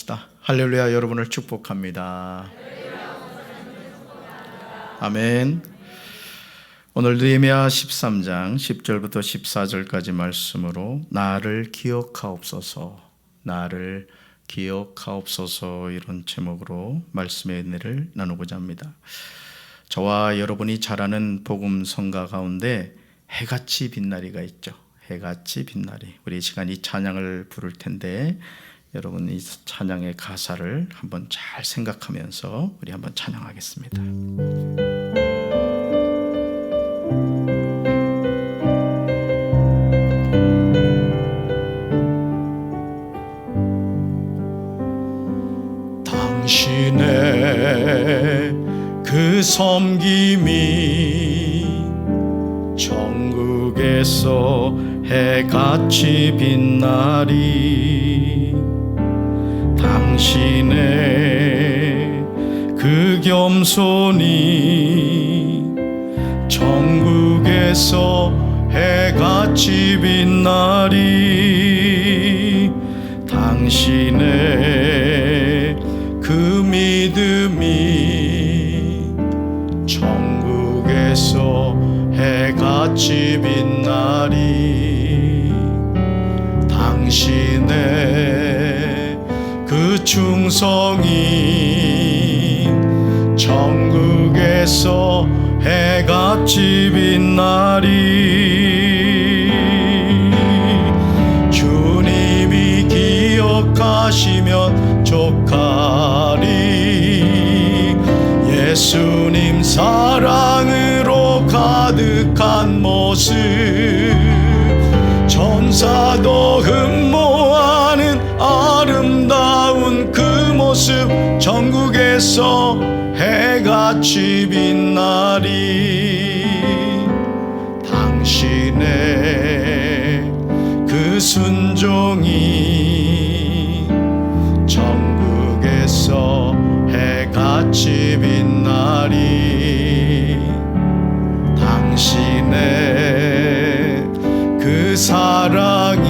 기도합시다. 할렐루야. 여러분을 축복합니다. 아멘. 오늘 느헤미야 13장 10절부터 14절까지 말씀으로 나를 기억하옵소서, 나를 기억하옵소서, 이런 제목으로 말씀의 은혜를 나누고자 합니다. 저와 여러분이 잘 아는 복음 성가 가운데 해같이 빛나리가 있죠. 해같이 빛나리. 우리 이 시간 이 찬양을 부를 텐데 여러분 이 찬양의 가사를 한번 잘 생각하면서 우리 한번 찬양하겠습니다. 당신의 그 섬김이 천국에서 해같이 빛나리. 당신의 그 겸손이 천국에서 해같이 빛나리. 당신의 그 믿음이 천국에서 해같이 빛나리. 당신의 그 충성이 천국에서 해같이 빛나리. 주님이 기억하시면 족하리. 예수님 사랑으로 가득한 모습, 천사도 흠모하는 아름다운 그 모습, 천국에서 해같이 빛나리. 당신의 그 순종이 천국에서 해같이 빛나리. 당신의 그 사랑이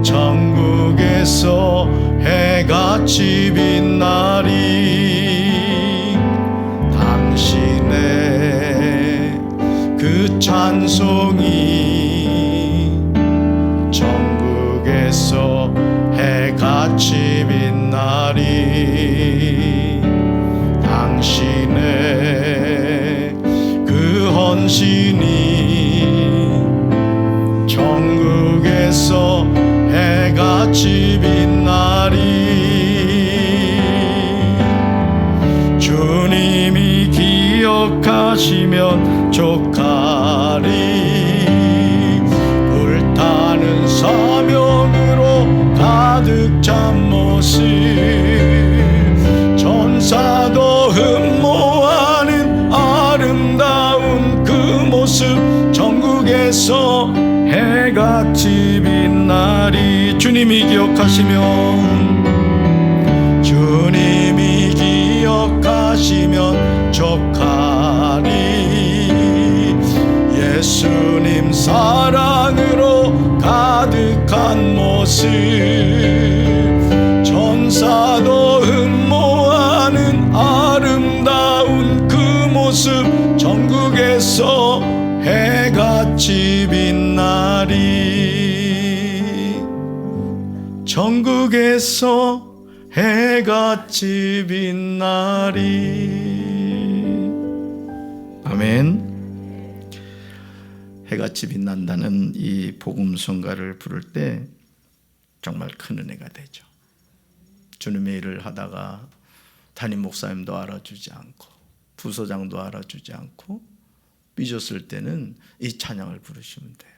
천국에서 해같이 빛나리. 당신의 그 찬송이 천국에서 해같이 빛나리. 당신의 그 헌신이 천국에서 해같이 빛나리. 주님이 기억하시면 족하리. 불타는 사명으로 가득 찬 모습, 천사도 흠모하는 아름다운 그 모습, 천국에서 해같이 빛나리. 주님이 기억하시면, 주님이 기억하시면 족하리. 예수님 사랑으로 가득한 모습, 천사도 흠모하는 아름다운 그 모습, 천국에서 해같이 빛나리. 천국에서 해같이 빛나리. 아멘. 해같이 빛난다는 이 복음성가를 부를 때 정말 큰 은혜가 되죠. 주님의 일을 하다가 담임 목사님도 알아주지 않고 부서장도 알아주지 않고 삐졌을 때는 이 찬양을 부르시면 돼요.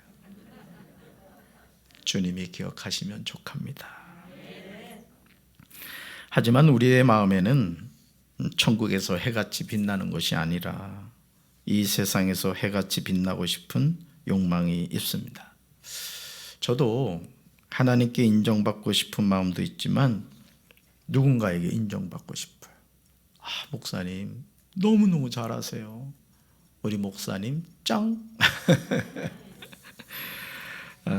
주님이 기억하시면 족합니다. 하지만 우리의 마음에는 천국에서 해같이 빛나는 것이 아니라 이 세상에서 해같이 빛나고 싶은 욕망이 있습니다. 저도 하나님께 인정받고 싶은 마음도 있지만 누군가에게 인정받고 싶어요. 목사님 너무너무 잘하세요. 우리 목사님 짱.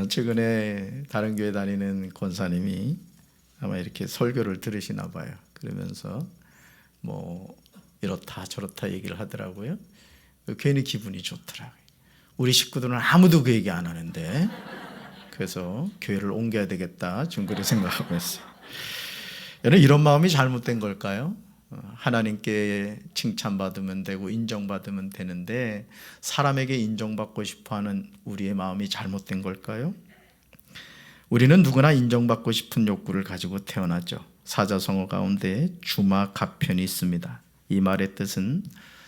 최근에 다른 교회 다니는 권사님이 아마 이렇게 설교를 들으시나 봐요. 그러면서 이렇다 저렇다 얘기를 하더라고요. 괜히 기분이 좋더라고요. 우리 식구들은 아무도 그 얘기 안 하는데, 그래서 교회를 옮겨야 되겠다 지금 그렇게 생각하고 있어요. 여러분, 이런 마음이 잘못된 걸까요? 하나님께 칭찬받으면 되고 인정받으면 되는데 사람에게 인정받고 싶어하는 우리의 마음이 잘못된 걸까요? 우리는 누구나 인정받고 싶은 욕구를 가지고 태어나죠. 사자성어 가운데 주마가편이 있습니다. 이 말의 뜻은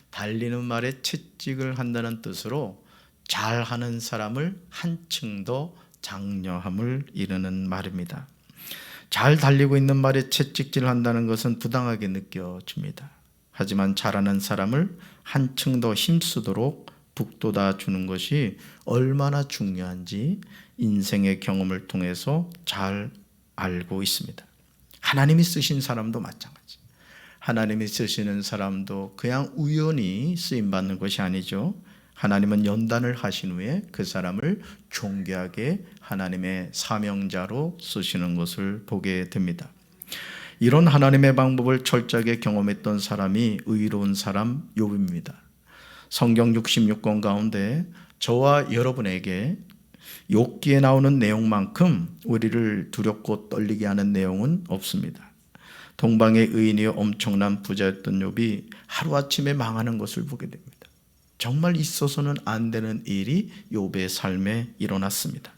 달리는 말에 채찍을 한다는 뜻으로 잘하는 사람을 한층 더 장려함을 이르는 말입니다. 잘 달리고 있는 말에 채찍질을 한다는 것은 부당하게 느껴집니다. 하지만 잘하는 사람을 한층 더 힘쓰도록 북돋아 주는 것이 얼마나 중요한지 인생의 경험을 통해서 잘 알고 있습니다. 하나님이 쓰신 사람도 마찬가지. 하나님이 쓰시는 사람도 그냥 우연히 쓰임받는 것이 아니죠. 하나님은 연단을 하신 후에 그 사람을 존귀하게 하나님의 사명자로 쓰시는 것을 보게 됩니다. 이런 하나님의 방법을 철저하게 경험했던 사람이 의로운 사람 욥입니다. 성경 66권 가운데 저와 여러분에게 욥기에 나오는 내용만큼 우리를 두렵고 떨리게 하는 내용은 없습니다. 동방의 의인이여 엄청난 부자였던 욥이 하루아침에 망하는 것을 보게 됩니다. 정말 있어서는 안 되는 일이 욥의 삶에 일어났습니다.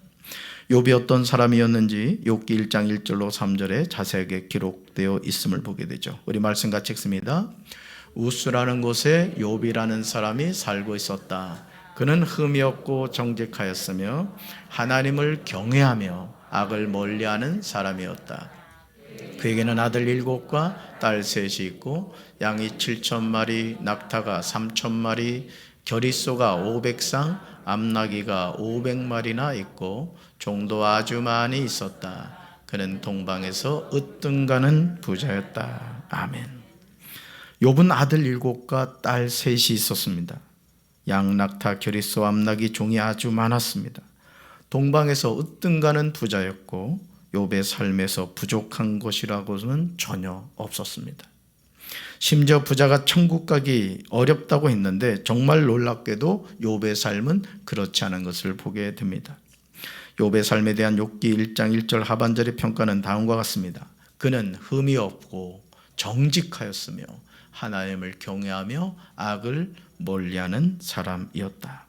욥이 어떤 사람이었는지 욥기 1장 1절로 3절에 자세하게 기록되어 있음을 보게 되죠. 우리 말씀 같이 읽습니다. 우스라는 곳에 욥이라는 사람이 살고 있었다. 그는 흠이 없고 정직하였으며 하나님을 경외하며 악을 멀리하는 사람이었다. 그에게는 아들 7과 딸 3이 있고 양이 7,000마리, 낙타가 3,000마리, 겨릿소가 500쌍, 암나귀가 500마리나 있고 종도 아주 많이 있었다. 그는 동방에서 으뜸가는 부자였다. 아멘. 욥은 아들 7과 딸 3이 있었습니다. 양, 낙타, 겨릿소, 암나귀, 종이 아주 많았습니다. 동방에서 으뜸가는 부자였고 욥의 삶에서 부족한 것이라고는 전혀 없었습니다. 심지어 부자가 천국 가기 어렵다고 했는데 정말 놀랍게도 욥의 삶은 그렇지 않은 것을 보게 됩니다. 욥의 삶에 대한 욥기 1장 1절 하반절의 평가는 다음과 같습니다. 그는 흠이 없고 정직하였으며 하나님을 경외하며 악을 멀리하는 사람이었다.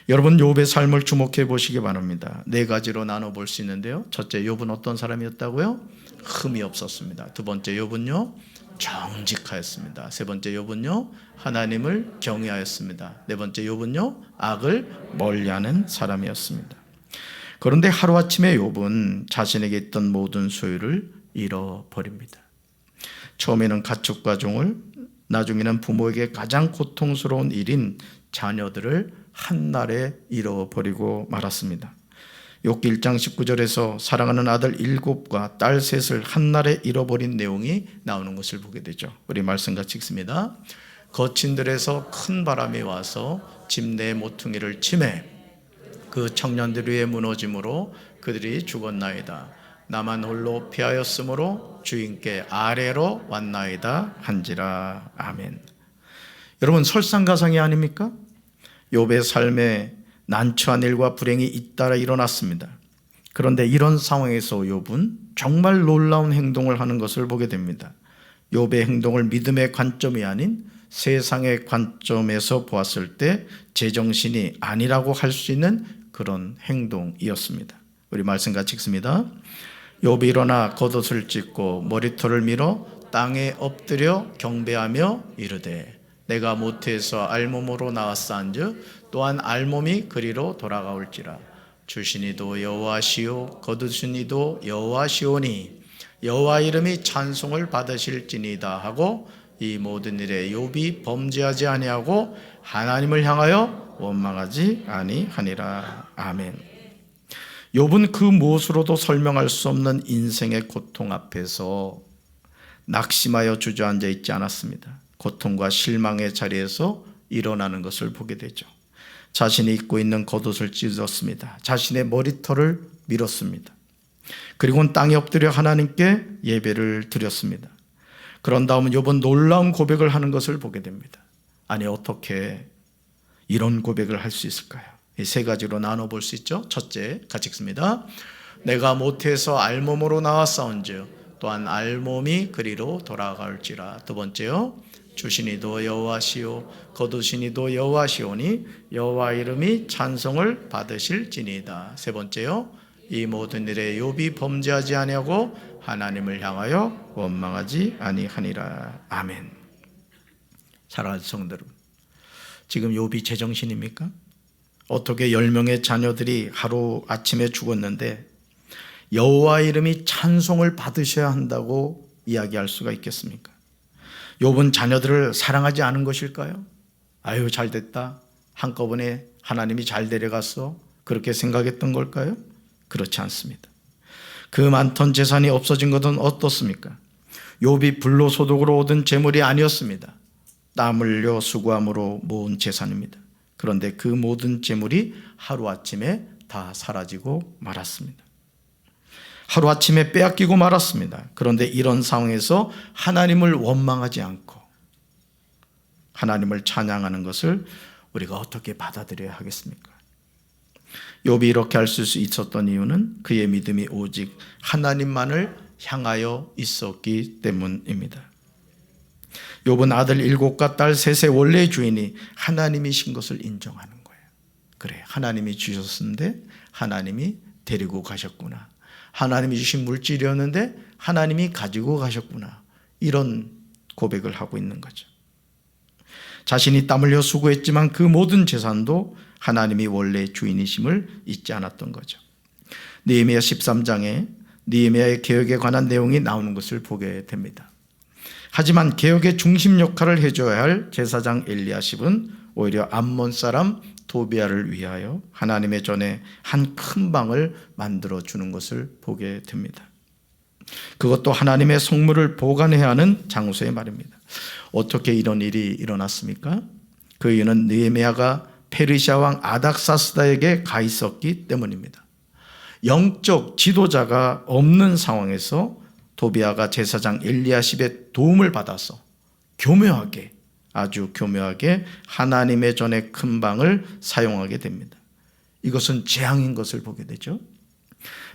여러분, 욥의 삶을 주목해 보시기 바랍니다. 4가지로 나눠볼 수 있는데요. 첫째, 욥은 어떤 사람이었다고요? 흠이 없었습니다. 두 번째, 욥은요 정직하였습니다. 세 번째, 욥은요 하나님을 경외하였습니다. 네 번째, 욥은요 악을 멀리하는 사람이었습니다. 그런데 하루아침에 욥은 자신에게 있던 모든 소유를 잃어버립니다. 처음에는 가축과 종을, 나중에는 부모에게 가장 고통스러운 일인 자녀들을 한날에 잃어버리고 말았습니다. 욥기 1장 19절에서 사랑하는 아들 7과 딸 3을 한날에 잃어버린 내용이 나오는 것을 보게 되죠. 우리 말씀 같이 읽습니다. 거친 들에서 큰 바람이 와서 집 내 모퉁이를 치매 그 청년들 위에 무너짐으로 그들이 죽었나이다. 나만 홀로 피하였으므로 주인께 아래로 왔나이다 한지라. 아멘. 여러분, 설상가상이 아닙니까? 욥의 삶에 난처한 일과 불행이 잇따라 일어났습니다. 그런데 이런 상황에서 욥은 정말 놀라운 행동을 하는 것을 보게 됩니다. 욥의 행동을 믿음의 관점이 아닌 세상의 관점에서 보았을 때 제정신이 아니라고 할 수 있는 그런 행동이었습니다. 우리 말씀 같이 읽습니다. 욥이 일어나 겉옷을 찢고 머리털을 밀어 땅에 엎드려 경배하며 이르되 내가 모태에서 알몸으로 나왔사온즉 또한 알몸이 그리로 돌아가올지라. 주신 이도 여호와시요 거두신 이도 여호와시오니 여호와 이름이 찬송을 받으실지니이다 하고 이 모든 일에 욥이 범죄하지 아니하고 하나님을 향하여 원망하지 아니하니라. 아멘. 욥은 그 무엇으로도 설명할 수 없는 인생의 고통 앞에서 낙심하여 주저앉아 있지 않았습니다. 고통과 실망의 자리에서 일어나는 것을 보게 되죠. 자신이 입고 있는 겉옷을 찢었습니다. 자신의 머리털을 밀었습니다. 그리고는 땅에 엎드려 하나님께 예배를 드렸습니다. 그런 다음은 욥은 놀라운 고백을 하는 것을 보게 됩니다. 아니, 어떻게 이런 고백을 할 수 있을까요? 이 세 가지로 나눠볼 수 있죠. 첫째, 같이 읽습니다. 내가 모태에서 알몸으로 나왔사온즉 또한 알몸이 그리로 돌아갈지라. 두 번째요, 주시니도 여호와시오 거두시니도 여호와시오니 여호와 이름이 찬송을 받으실지니이다. 세 번째요, 이 모든 일에 욥이 범죄하지 아니하고 하나님을 향하여 원망하지 아니하니라. 아멘. 사랑하는 성도 여러분, 지금 욥이 제정신입니까? 어떻게 10명의 자녀들이 하루 아침에 죽었는데 여호와 이름이 찬송을 받으셔야 한다고 이야기할 수가 있겠습니까? 욥은 자녀들을 사랑하지 않은 것일까요? 아유, 잘됐다, 한꺼번에 하나님이 잘 데려갔어, 그렇게 생각했던 걸까요? 그렇지 않습니다. 그 많던 재산이 없어진 것은 어떻습니까? 욥이 불로소득으로 얻은 재물이 아니었습니다. 땀 흘려 수고함으로 모은 재산입니다. 그런데 그 모든 재물이 하루아침에 다 사라지고 말았습니다. 하루아침에 빼앗기고 말았습니다. 그런데 이런 상황에서 하나님을 원망하지 않고 하나님을 찬양하는 것을 우리가 어떻게 받아들여야 하겠습니까? 욥이 이렇게 할 수 있었던 이유는 그의 믿음이 오직 하나님만을 향하여 있었기 때문입니다. 욥은 아들 7과 딸 3의 원래 주인이 하나님이신 것을 인정하는 거예요. 그래, 하나님이 주셨는데 하나님이 데리고 가셨구나. 하나님이 주신 물질이었는데 하나님이 가지고 가셨구나. 이런 고백을 하고 있는 거죠. 자신이 땀 흘려 수고했지만 그 모든 재산도 하나님이 원래 주인이심을 잊지 않았던 거죠. 느헤미야 13장에 느헤미야의 개혁에 관한 내용이 나오는 것을 보게 됩니다. 하지만 개혁의 중심 역할을 해줘야 할 제사장 엘리야십은 오히려 암몬 사람 도비아를 위하여 하나님의 전에 한 큰 방을 만들어 주는 것을 보게 됩니다. 그것도 하나님의 성물을 보관해야 하는 장소의 말입니다. 어떻게 이런 일이 일어났습니까? 그 이유는 느헤미야가 페르시아 왕 아닥사스다에게 가 있었기 때문입니다. 영적 지도자가 없는 상황에서 도비아가 제사장 엘리야십의 도움을 받아서 교묘하게, 아주 교묘하게 하나님의 전에 큰 방을 사용하게 됩니다. 이것은 재앙인 것을 보게 되죠.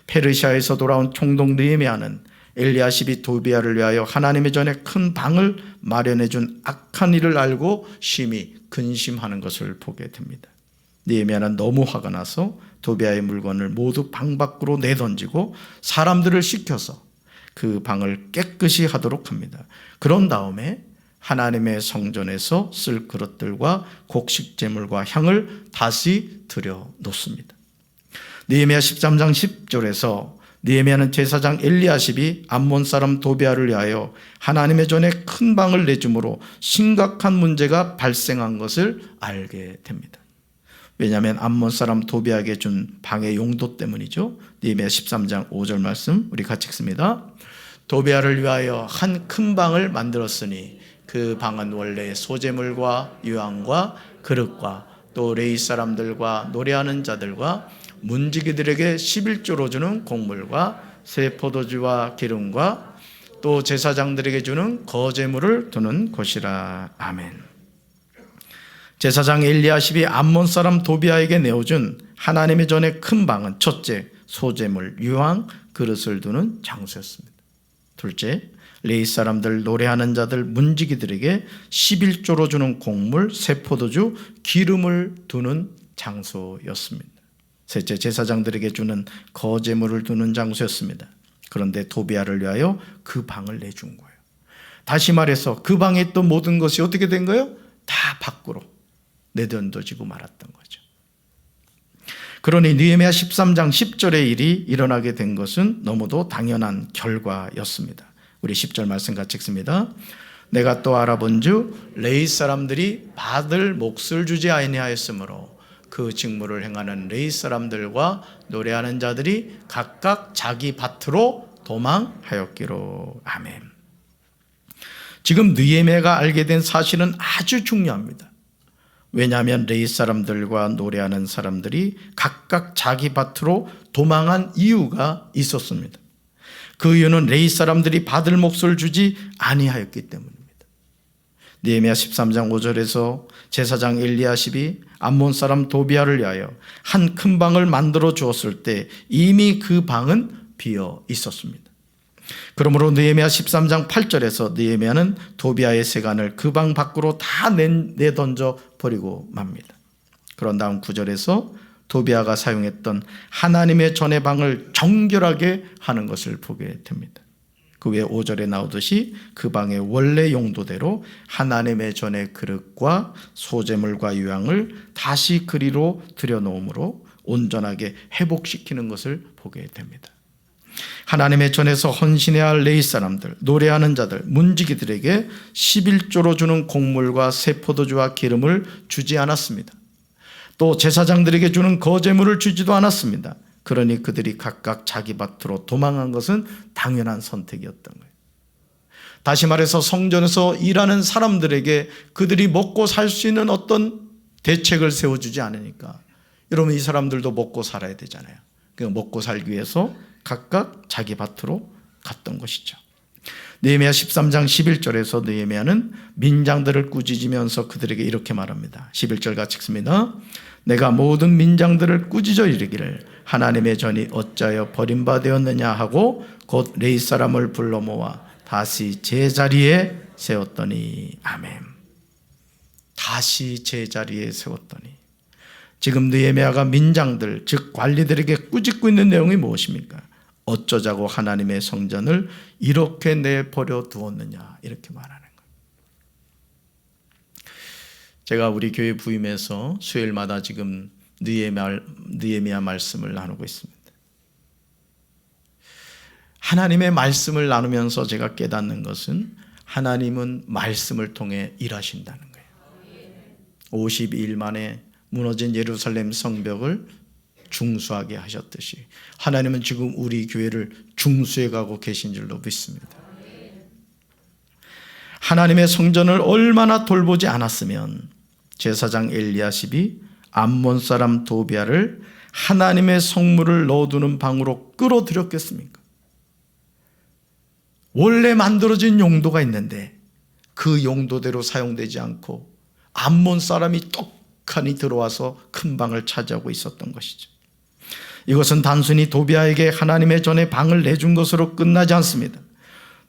페르시아에서 돌아온 총독 느헤미야는 엘리야십이 도비아를 위하여 하나님의 전에 큰 방을 마련해 준 악한 일을 알고 심히 근심하는 것을 보게 됩니다. 느헤미야는 너무 화가 나서 도비아의 물건을 모두 방 밖으로 내던지고 사람들을 시켜서 그 방을 깨끗이 하도록 합니다. 그런 다음에 하나님의 성전에서 쓸 그릇들과 곡식 제물과 향을 다시 들여 놓습니다. 느헤미야 13장 10절에서 느헤미야는 제사장 엘리야십이 암몬 사람 도비아를 위하여 하나님의 전에 큰 방을 내줌으로 심각한 문제가 발생한 것을 알게 됩니다. 왜냐하면 암몬 사람 도비아에게 준 방의 용도 때문이죠. 느헤미야 13장 5절 말씀 우리 같이 읽습니다. 도비아를 위하여 한 큰 방을 만들었으니 그 방은 원래 소재물과 유황과 그릇과 또 레위 사람들과 노래하는 자들과 문지기들에게 11조로 주는 곡물과 새 포도주와 기름과 또 제사장들에게 주는 거제물을 두는 곳이라. 아멘. 제사장 엘리야십이 암몬 사람 도비아에게 내어준 하나님의 전에 큰 방은 첫째, 소제물, 유황, 그릇을 두는 장소였습니다. 둘째, 레위 사람들, 노래하는 자들, 문지기들에게 11조로 주는 곡물, 새 포도주, 기름을 두는 장소였습니다. 셋째, 제사장들에게 주는 거제물을 두는 장소였습니다. 그런데 도비아를 위하여 그 방을 내준 거예요. 다시 말해서 그 방에 있던 모든 것이 어떻게 된 거예요? 다 밖으로 내던져지고 말았던 거죠. 그러니 느헤미야 13장 10절의 일이 일어나게 된 것은 너무도 당연한 결과였습니다. 우리 10절 말씀 같이 읽습니다. 내가 또 알아본즉 레위 사람들이 받을 몫을 주지 아니하였으므로 그 직무를 행하는 레위 사람들과 노래하는 자들이 각각 자기 밭으로 도망하였기로. 아멘. 지금 느헤미야가 알게 된 사실은 아주 중요합니다. 왜냐하면 레위 사람들과 노래하는 사람들이 각각 자기 밭으로 도망한 이유가 있었습니다. 그 이유는 레위 사람들이 받을 몫을 주지 아니하였기 때문입니다. 느헤미야 13장 5절에서 제사장 엘리야십이 암몬 사람 도비아를 위하여 한 큰 방을 만들어 주었을 때 이미 그 방은 비어 있었습니다. 그러므로 느헤미야 13장 8절에서 느헤미야는 도비아의 세간을 그 방 밖으로 다 내던져 버리고 맙니다. 그런 다음 9절에서 도비아가 사용했던 하나님의 전의 방을 정결하게 하는 것을 보게 됩니다. 그 외에 5절에 나오듯이 그 방의 원래 용도대로 하나님의 전의 그릇과 소재물과 유향을 다시 그리로 들여놓음으로 온전하게 회복시키는 것을 보게 됩니다. 하나님의 전에서 헌신해야 할 레위 사람들, 노래하는 자들, 문지기들에게 11조로 주는 곡물과 새 포도주와 기름을 주지 않았습니다. 또 제사장들에게 주는 거제물을 주지도 않았습니다. 그러니 그들이 각각 자기 밭으로 도망한 것은 당연한 선택이었던 거예요. 다시 말해서 성전에서 일하는 사람들에게 그들이 먹고 살 수 있는 어떤 대책을 세워주지 않으니까 여러분 이 사람들도 먹고 살아야 되잖아요. 그러니까 먹고 살기 위해서 각각 자기 밭으로 갔던 것이죠. 느헤미야 13장 11절에서 느헤미야는 민장들을 꾸짖으면서 그들에게 이렇게 말합니다. 11절 같이 읽습니다. 내가 모든 민장들을 꾸짖어 이르기를 하나님의 전이 어찌하여 버림받았느냐 하고 곧 레위 사람을 불러 모아 다시 제자리에 세웠더니 아멘. 다시 제자리에 세웠더니 지금 느헤미야가 민장들 즉 관리들에게 꾸짖고 있는 내용이 무엇입니까? 어쩌자고 하나님의 성전을 이렇게 내버려 두었느냐 이렇게 말하는 거예요. 제가 우리 교회 부임해서 수요일마다 지금 느헤미야 말씀을 나누고 있습니다. 하나님의 말씀을 나누면서 제가 깨닫는 것은 하나님은 말씀을 통해 일하신다는 거예요. 52일 만에 무너진 예루살렘 성벽을 중수하게 하셨듯이 하나님은 지금 우리 교회를 중수해 가고 계신 줄로 믿습니다. 하나님의 성전을 얼마나 돌보지 않았으면 제사장 엘리야십이 암몬 사람 도비아를 하나님의 성물을 넣어두는 방으로 끌어들였겠습니까? 원래 만들어진 용도가 있는데 그 용도대로 사용되지 않고 암몬 사람이 떡하니 들어와서 큰 방을 차지하고 있었던 것이죠. 이것은 단순히 도비아에게 하나님의 전에 방을 내준 것으로 끝나지 않습니다.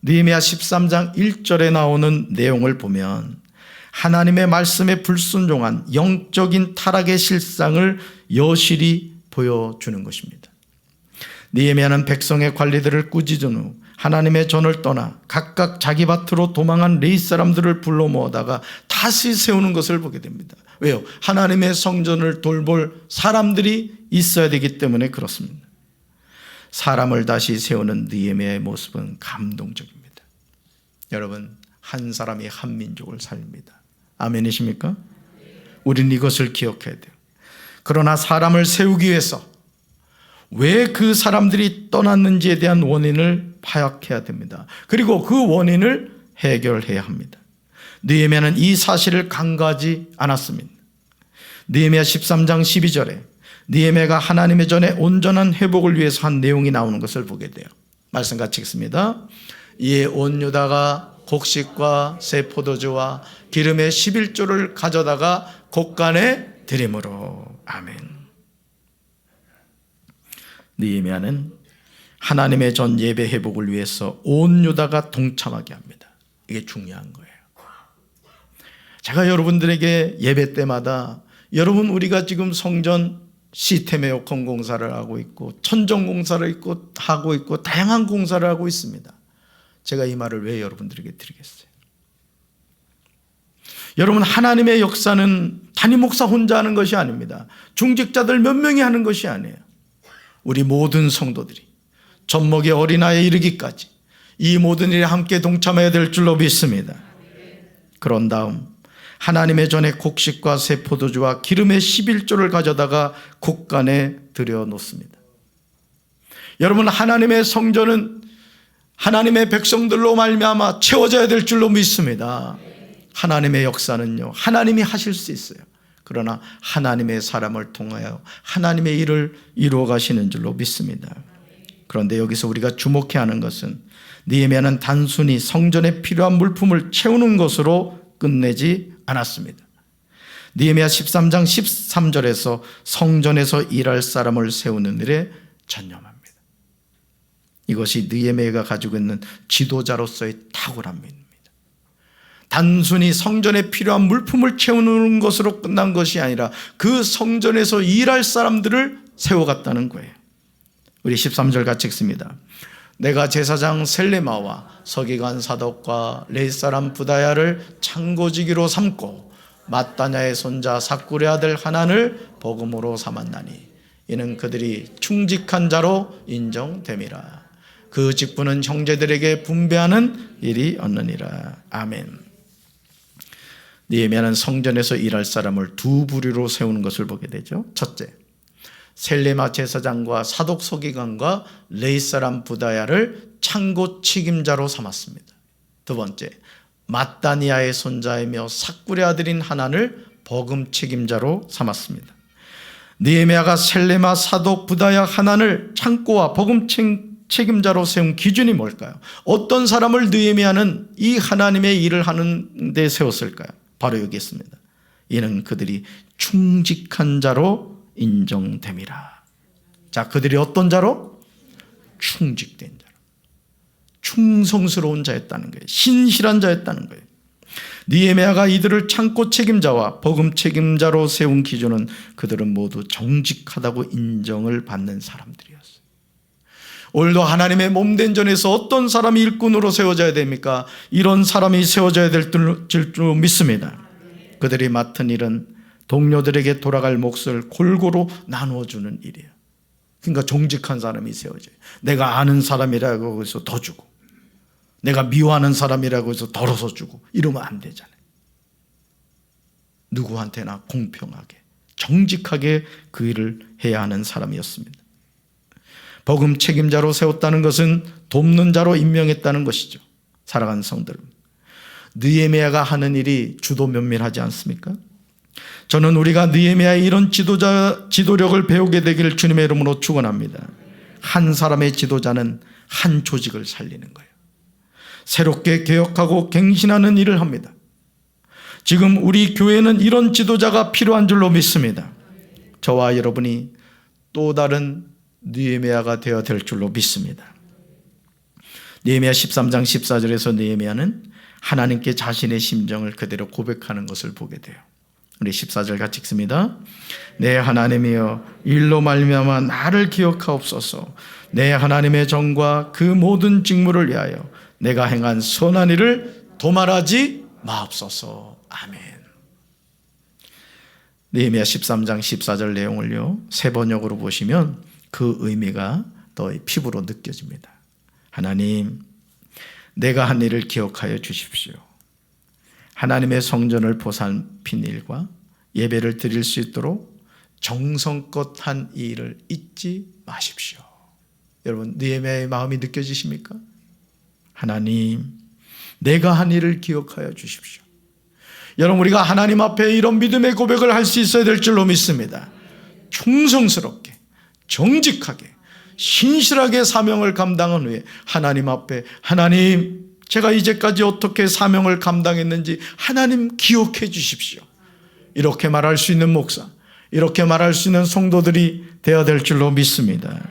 느헤미야 13장 1절에 나오는 내용을 보면 하나님의 말씀에 불순종한 영적인 타락의 실상을 여실히 보여주는 것입니다. 느헤미야는 백성의 관리들을 꾸짖은 후 하나님의 전을 떠나 각각 자기 밭으로 도망한 레위 사람들을 불러 모아다가 다시 세우는 것을 보게 됩니다. 왜요? 하나님의 성전을 돌볼 사람들이 있어야 되기 때문에 그렇습니다. 사람을 다시 세우는 느헤미야의 모습은 감동적입니다. 여러분, 한 사람이 한 민족을 살립니다. 아멘이십니까? 우리는 이것을 기억해야 돼요. 그러나 사람을 세우기 위해서 왜 그 사람들이 떠났는지에 대한 원인을 파악해야 됩니다. 그리고 그 원인을 해결해야 합니다. 느헤미야는 이 사실을 간과하지 않았습니다. 느헤미야 13장 12절에 느헤미야가 하나님의 전에 온전한 회복을 위해서 한 내용이 나오는 것을 보게 돼요. 말씀 같이 읽습니다. 이에 온 유다가 곡식과 새 포도주와 기름의 11조를 가져다가 곡간에 드림으로. 아멘. 느헤미야는 하나님의 전 예배 회복을 위해서 온 유다가 동참하게 합니다. 이게 중요한 거예요. 제가 여러분들에게 예배 때마다 여러분 우리가 지금 성전 시스템 에어컨 공사를 하고 있고 천정 공사를 하고 있고 다양한 공사를 하고 있습니다. 제가 이 말을 왜 여러분들에게 드리겠어요? 여러분, 하나님의 역사는 담임 목사 혼자 하는 것이 아닙니다. 중직자들 몇 명이 하는 것이 아니에요. 우리 모든 성도들이 젖먹이 어린아이에 이르기까지 이 모든 일에 함께 동참해야 될 줄로 믿습니다. 그런 다음 하나님의 전에 곡식과 새 포도주와 기름의 11조를 가져다가 곡간에 들여놓습니다. 여러분, 하나님의 성전은 하나님의 백성들로 말미암아 채워져야 될 줄로 믿습니다. 하나님의 역사는요, 하나님이 하실 수 있어요. 그러나 하나님의 사람을 통하여 하나님의 일을 이루어 가시는 줄로 믿습니다. 그런데 여기서 우리가 주목해야 하는 것은 느헤미야는 단순히 성전에 필요한 물품을 채우는 것으로 끝내지 않았습니다. 느헤미야 13장 13절에서 성전에서 일할 사람을 세우는 일에 전념합니다. 이것이 느헤미야가 가지고 있는 지도자로서의 탁월함입니다. 단순히 성전에 필요한 물품을 채우는 것으로 끝난 것이 아니라 그 성전에서 일할 사람들을 세워갔다는 거예요. 우리 13절 같이 읽습니다. 내가 제사장 셀레마와 서기관 사독과 레위 사람 부다야를 창고지기로 삼고 마따냐의 손자 삭굴의 아들 하난을 복음으로 삼았나니 이는 그들이 충직한 자로 인정됨이라. 그 직분은 형제들에게 분배하는 일이 없느니라. 아멘. 느헤미야는 성전에서 일할 사람을 두 부류로 세우는 것을 보게 되죠. 첫째, 셀레마 제사장과 사독 서기관과 레위 사람 부다야를 창고 책임자로 삼았습니다. 두 번째, 마따니아의 손자이며 삭굴의 아들인 하난을 버금 책임자로 삼았습니다. 느헤미야가 셀레마, 사독, 부다야, 하난을 창고와 버금 책임자로 세운 기준이 뭘까요? 어떤 사람을 느헤미야는 이 하나님의 일을 하는 데 세웠을까요? 바로 여기 있습니다. 이는 그들이 충직한 자로 인정됨이라. 자, 그들이 어떤 자로? 충직된 자로. 충성스러운 자였다는 거예요. 신실한 자였다는 거예요. 느헤미야가 이들을 창고 책임자와 버금 책임자로 세운 기준은 그들은 모두 정직하다고 인정을 받는 사람들이었어요. 오늘도 하나님의 몸된 전에서 어떤 사람이 일꾼으로 세워져야 됩니까? 이런 사람이 세워져야 될 줄 믿습니다. 그들이 맡은 일은 동료들에게 돌아갈 몫을 골고루 나누어주는 일이에요. 그러니까 정직한 사람이 세워져요. 내가 아는 사람이라고 해서 더 주고, 내가 미워하는 사람이라고 해서 덜어서 주고, 이러면 안 되잖아요. 누구한테나 공평하게, 정직하게 그 일을 해야 하는 사람이었습니다. 버금 책임자로 세웠다는 것은 돕는 자로 임명했다는 것이죠. 사랑하는 성들, 느헤미야가 하는 일이 주도 면밀하지 않습니까? 저는 우리가 느헤미야의 이런 지도력을 배우게 되기를 주님의 이름으로 축원합니다. 한 사람의 지도자는 한 조직을 살리는 거예요. 새롭게 개혁하고 갱신하는 일을 합니다. 지금 우리 교회는 이런 지도자가 필요한 줄로 믿습니다. 저와 여러분이 또 다른 느헤미야가 되어야 될 줄로 믿습니다. 느헤미야 13장 14절에서 느헤미야는 하나님께 자신의 심정을 그대로 고백하는 것을 보게 돼요. 우리 14절 같이 읽습니다. 내 하나님이여 일로 말미암아 나를 기억하옵소서. 내 하나님의 정과 그 모든 직무를 위하여 내가 행한 선한 일을 도말하지 마옵소서. 아멘. 느헤미야 13장 14절 내용을요, 세 번역으로 보시면 그 의미가 더 피부로 느껴집니다. 하나님, 내가 한 일을 기억하여 주십시오. 하나님의 성전을 보살핀 일과 예배를 드릴 수 있도록 정성껏 한 이 일을 잊지 마십시오. 여러분, 느헤미야의 마음이 느껴지십니까? 하나님, 내가 한 일을 기억하여 주십시오. 여러분, 우리가 하나님 앞에 이런 믿음의 고백을 할 수 있어야 될 줄로 믿습니다. 충성스럽게, 정직하게, 신실하게 사명을 감당한 후에 하나님 앞에, 하나님, 제가 이제까지 어떻게 사명을 감당했는지 하나님 기억해 주십시오. 이렇게 말할 수 있는 목사, 이렇게 말할 수 있는 성도들이 되어야 될 줄로 믿습니다.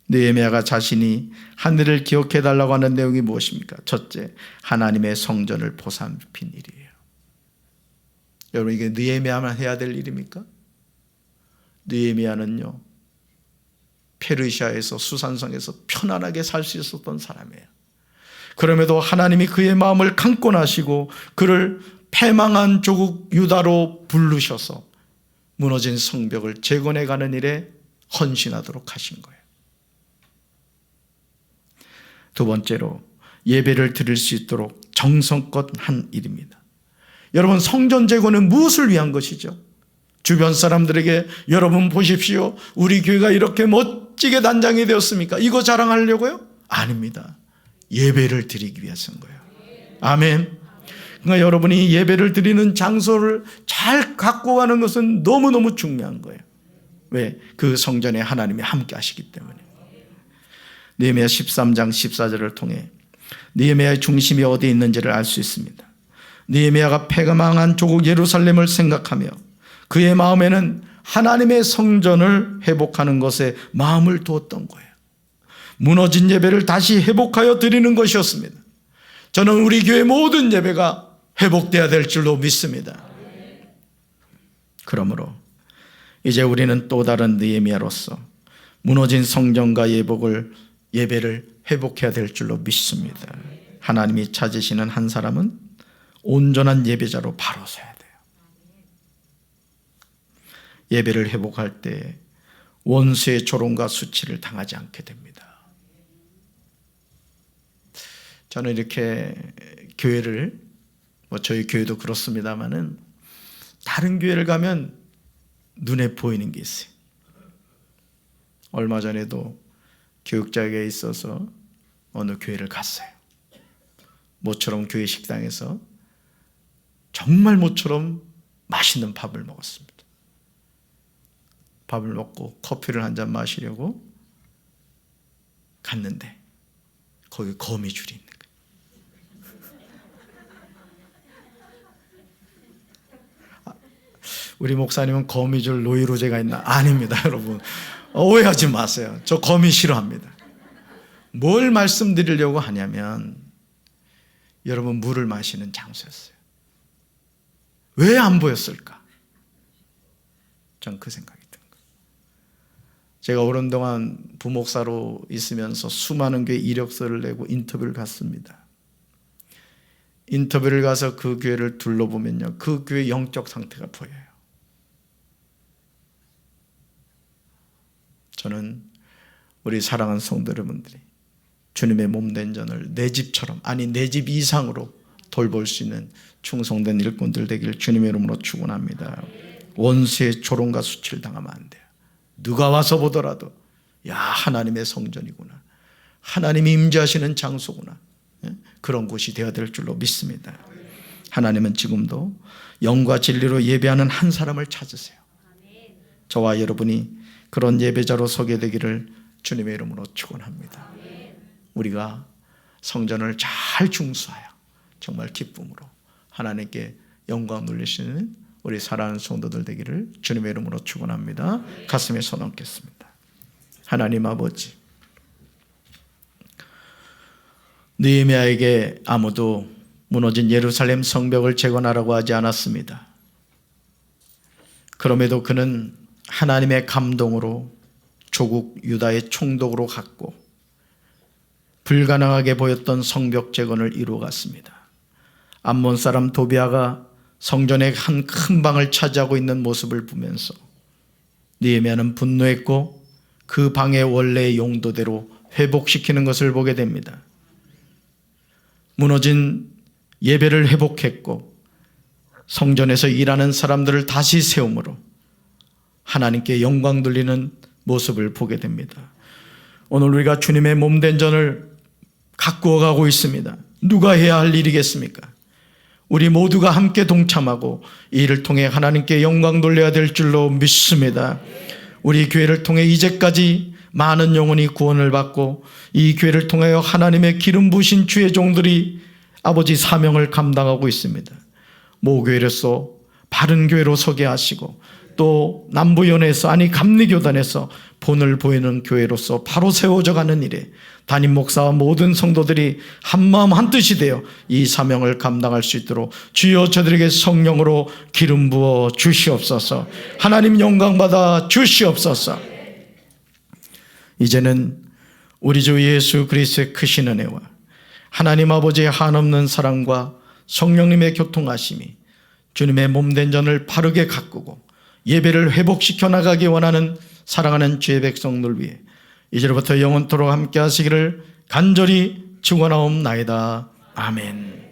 느헤미야가 자신이 한 일을 기억해 달라고 하는 내용이 무엇입니까? 첫째, 하나님의 성전을 보살핀 일이에요. 여러분, 이게 느헤미야만 해야 될 일입니까? 느헤미야는요, 페르시아에서 수산성에서 편안하게 살 수 있었던 사람이에요. 그럼에도 하나님이 그의 마음을 강권하시고 그를 패망한 조국 유다로 부르셔서 무너진 성벽을 재건해가는 일에 헌신하도록 하신 거예요. 두 번째로, 예배를 드릴 수 있도록 정성껏 한 일입니다. 여러분, 성전 재건은 무엇을 위한 것이죠? 주변 사람들에게 여러분 보십시오, 우리 교회가 이렇게 멋지게 단장이 되었습니까? 이거 자랑하려고요? 아닙니다. 예배를 드리기 위해서인 거예요. 아멘. 그러니까 여러분이 예배를 드리는 장소를 잘 갖고 가는 것은 너무너무 중요한 거예요. 왜? 그 성전에 하나님이 함께 하시기 때문에. 느헤미야 13장 14절을 통해 느헤미야의 중심이 어디에 있는지를 알 수 있습니다. 느헤미야가 패망한 조국 예루살렘을 생각하며 그의 마음에는 하나님의 성전을 회복하는 것에 마음을 두었던 거예요. 무너진 예배를 다시 회복하여 드리는 것이었습니다. 저는 우리 교회 모든 예배가 회복되어야 될 줄로 믿습니다. 그러므로 이제 우리는 또 다른 느헤미야로서 무너진 성전과 예배를 회복해야 될 줄로 믿습니다. 하나님이 찾으시는 한 사람은 온전한 예배자로 바로 서야 돼요. 예배를 회복할 때 원수의 조롱과 수치를 당하지 않게 됩니다. 저는 이렇게 교회를, 저희 교회도 그렇습니다만은 다른 교회를 가면 눈에 보이는 게 있어요. 얼마 전에도 교육자에게 있어서 어느 교회를 갔어요. 모처럼 교회 식당에서 정말 모처럼 맛있는 밥을 먹었습니다. 밥을 먹고 커피를 한 잔 마시려고 갔는데 거기 거미줄이 있는 거예요. 우리 목사님은 거미줄 노이로제가 있나? 아닙니다, 여러분. 오해하지 마세요. 저 거미 싫어합니다. 뭘 말씀드리려고 하냐면 여러분, 물을 마시는 장소였어요. 왜 안 보였을까? 전 그 생각이 든 거예요. 제가 오랜 동안 부목사로 있으면서 수많은 교회 이력서를 내고 인터뷰를 갔습니다. 인터뷰를 가서 그 교회를 둘러보면요, 그 교회 영적 상태가 보여요. 저는 우리 사랑하는 성도 여러분들이 주님의 몸된 전을 내 집처럼, 아니 내 집 이상으로 돌볼 수 있는 충성된 일꾼들 되길 주님의 이름으로 축원합니다. 원수의 조롱과 수치를 당하면 안 돼요. 누가 와서 보더라도 야, 하나님의 성전이구나, 하나님이 임재하시는 장소구나, 그런 곳이 되어야 될 줄로 믿습니다. 하나님은 지금도 영과 진리로 예배하는 한 사람을 찾으세요. 저와 여러분이 그런 예배자로 서게 되기를 주님의 이름으로 축원합니다. 우리가 성전을 잘 중수하여 정말 기쁨으로 하나님께 영광 돌리시는 우리 사랑하는 성도들 되기를 주님의 이름으로 축원합니다. 가슴에 손 얹겠습니다. 하나님 아버지, 느헤미야에게 아무도 무너진 예루살렘 성벽을 재건하라고 하지 않았습니다. 그럼에도 그는 하나님의 감동으로 조국 유다의 총독으로 갔고 불가능하게 보였던 성벽 재건을 이루어갔습니다. 암몬 사람 도비아가 성전의 한 큰 방을 차지하고 있는 모습을 보면서 느헤미야는 분노했고 그 방의 원래의 용도대로 회복시키는 것을 보게 됩니다. 무너진 예배를 회복했고 성전에서 일하는 사람들을 다시 세움으로 하나님께 영광 돌리는 모습을 보게 됩니다. 오늘 우리가 주님의 몸된 전을 가꾸어 가고 있습니다. 누가 해야 할 일이겠습니까? 우리 모두가 함께 동참하고 이 일을 통해 하나님께 영광 돌려야 될 줄로 믿습니다. 우리 교회를 통해 이제까지 많은 영혼이 구원을 받고 이 교회를 통하여 하나님의 기름 부으신 주의 종들이 아버지 사명을 감당하고 있습니다. 모교회로서 바른 교회로 서게 하시고 또 남부연에서, 아니 감리교단에서 본을 보이는 교회로서 바로 세워져 가는 일에 담임 목사와 모든 성도들이 한마음 한뜻이 되어 이 사명을 감당할 수 있도록 주여 저들에게 성령으로 기름 부어 주시옵소서. 하나님 영광 받아 주시옵소서. 이제는 우리 주 예수 그리스도의 크신 은혜와 하나님 아버지의 한없는 사랑과 성령님의 교통하심이 주님의 몸된 전을 바르게 가꾸고 예배를 회복시켜 나가기 원하는 사랑하는 주의 백성들 위해 이제부터 영원토록 함께 하시기를 간절히 축원하옵나이다. 아멘.